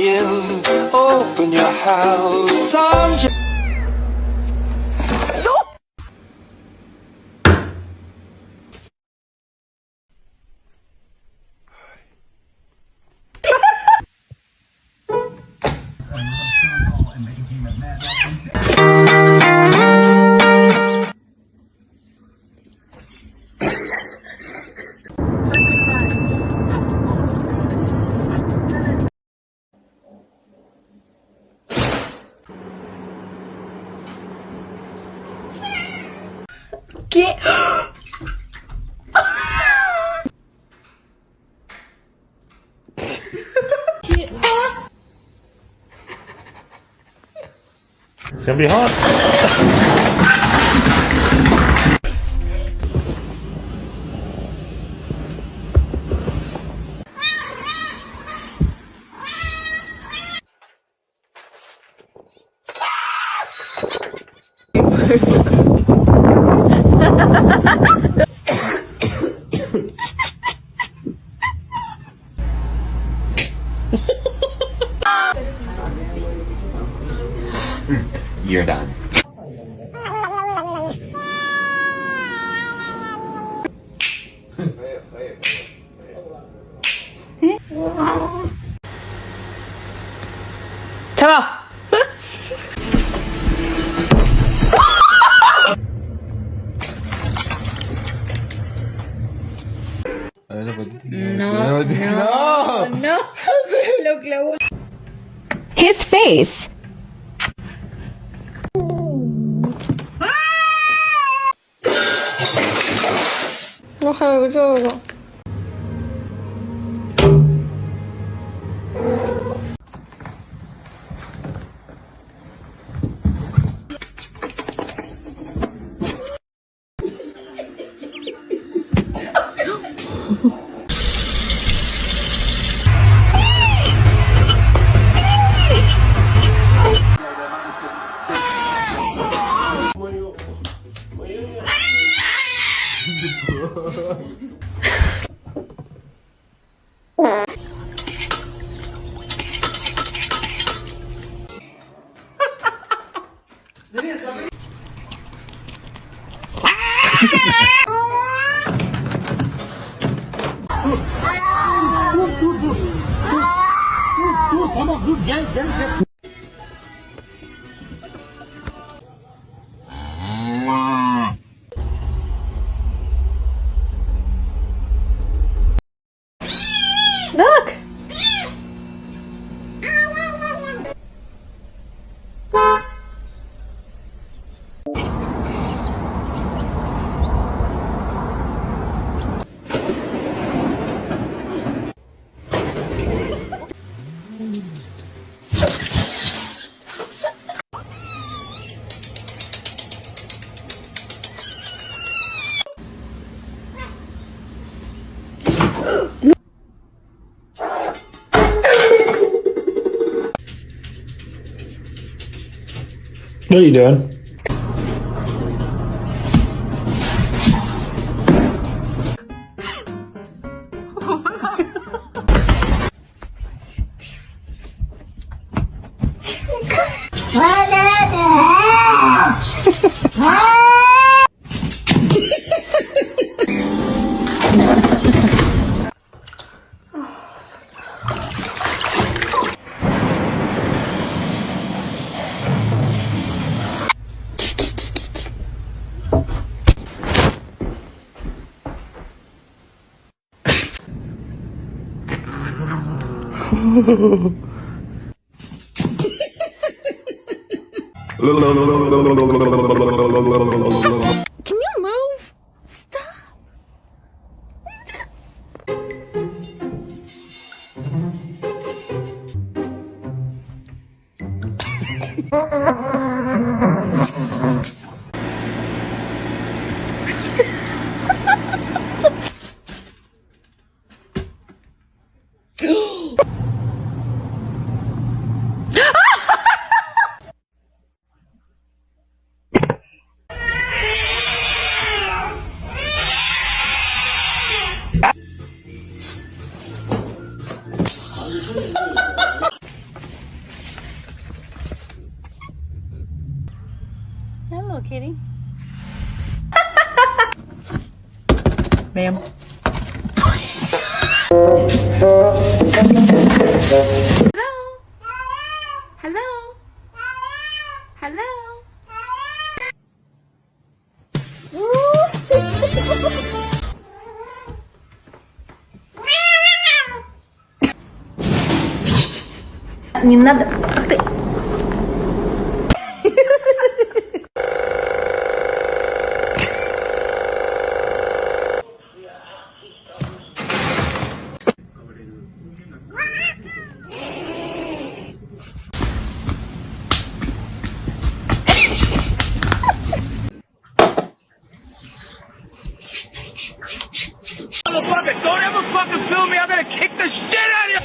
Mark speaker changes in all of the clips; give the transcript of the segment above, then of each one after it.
Speaker 1: in, open your house. I'm just
Speaker 2: ¿Qué?
Speaker 3: It's gonna be hot.
Speaker 4: You're done.
Speaker 2: tamam.
Speaker 4: Öyle bak.
Speaker 2: No. Lo clavó.
Speaker 5: His face.
Speaker 2: No juego.
Speaker 3: Tamam dur gel.
Speaker 2: Look.
Speaker 3: What are you doing?
Speaker 2: Can you move? Stop.
Speaker 6: Ma'am.
Speaker 2: Hello? Hello?
Speaker 6: Не надо. Ах ты.
Speaker 1: Motherfucker, don't ever fucking film me. I'm gonna kick the shit out of you.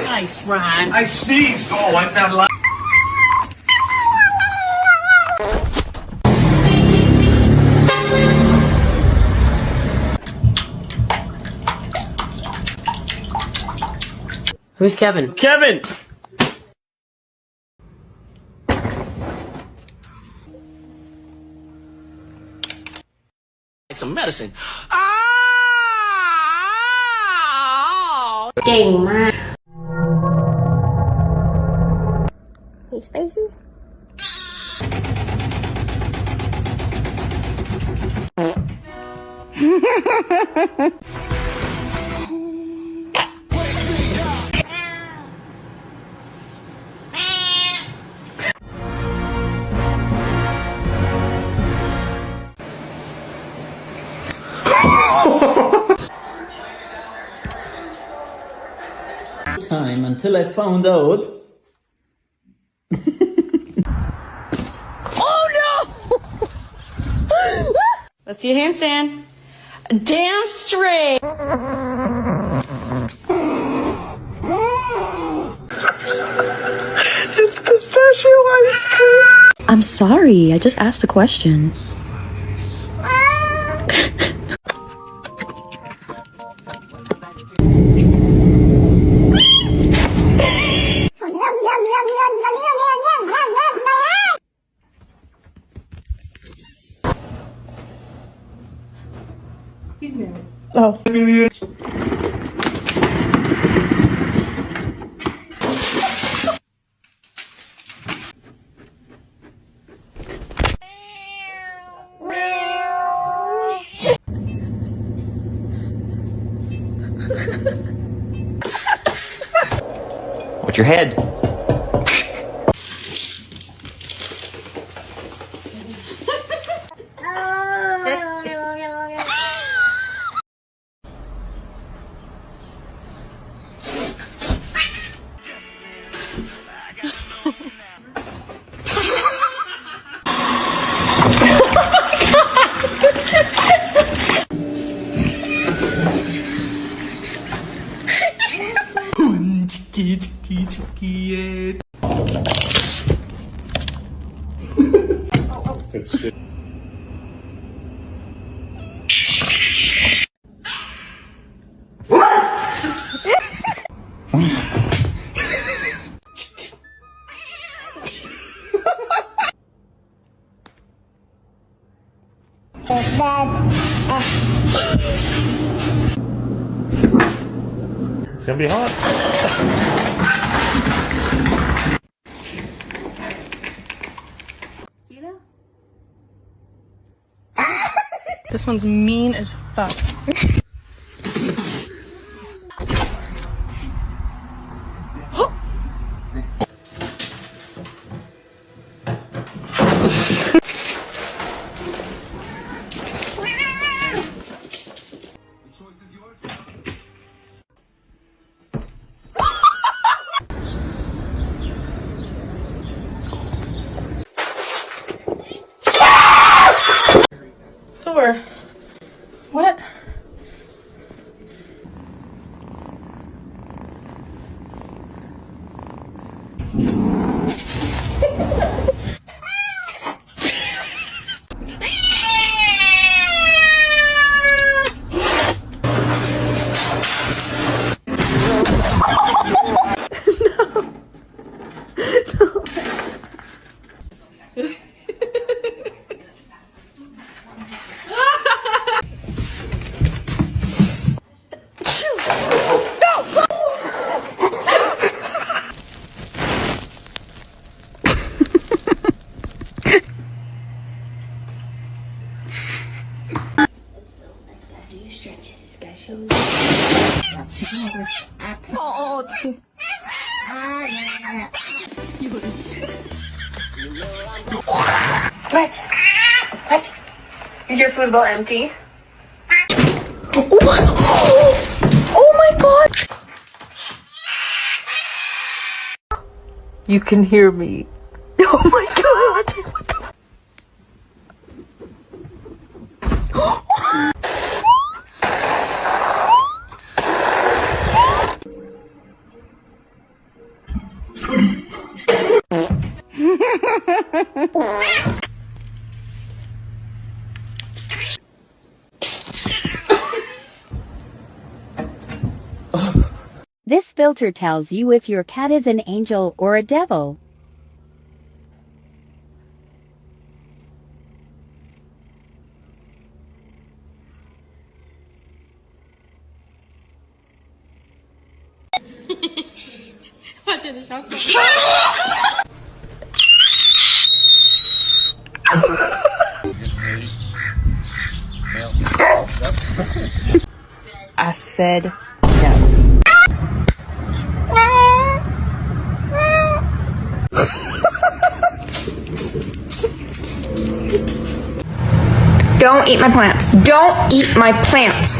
Speaker 6: Nice, Ron.
Speaker 1: I sneezed. Oh, I'm not allowed.
Speaker 6: Who's Kevin?
Speaker 3: Kevin!
Speaker 1: Some medicine.
Speaker 2: เก่งมาก He's spicy?
Speaker 7: Time until I found out.
Speaker 5: Let's see a handstand. Damn straight.
Speaker 6: It's pistachio ice cream. I'm sorry. I just asked a question.
Speaker 2: He's married.
Speaker 6: Oh.
Speaker 4: Watch your head.
Speaker 3: It's good. It's gonna be hot.
Speaker 6: This one's mean as fuck. Thor, what?
Speaker 2: special.
Speaker 8: What? What? Is your food bowl empty?
Speaker 6: Oh my god!
Speaker 9: You can hear me.
Speaker 6: Oh my god! What the
Speaker 10: This filter tells you if your cat is an angel or a devil.
Speaker 6: I said no.
Speaker 2: Don't eat my plants. Don't eat my plants.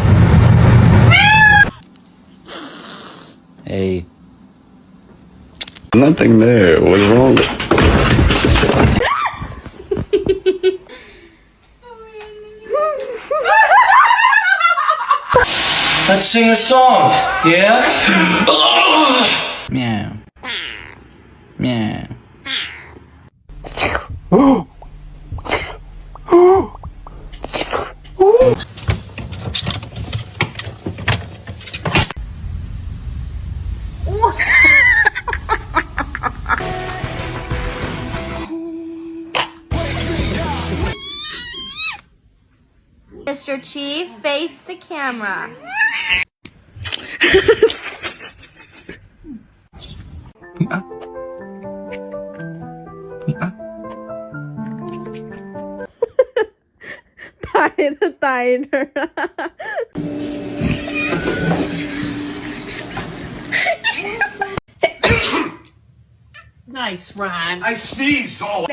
Speaker 4: Hey.
Speaker 11: Nothing there. What's wrong?
Speaker 1: Let's sing a song, yeah?
Speaker 7: Meow. Meow.
Speaker 2: Mr. Chief, face the camera.
Speaker 1: I sneezed all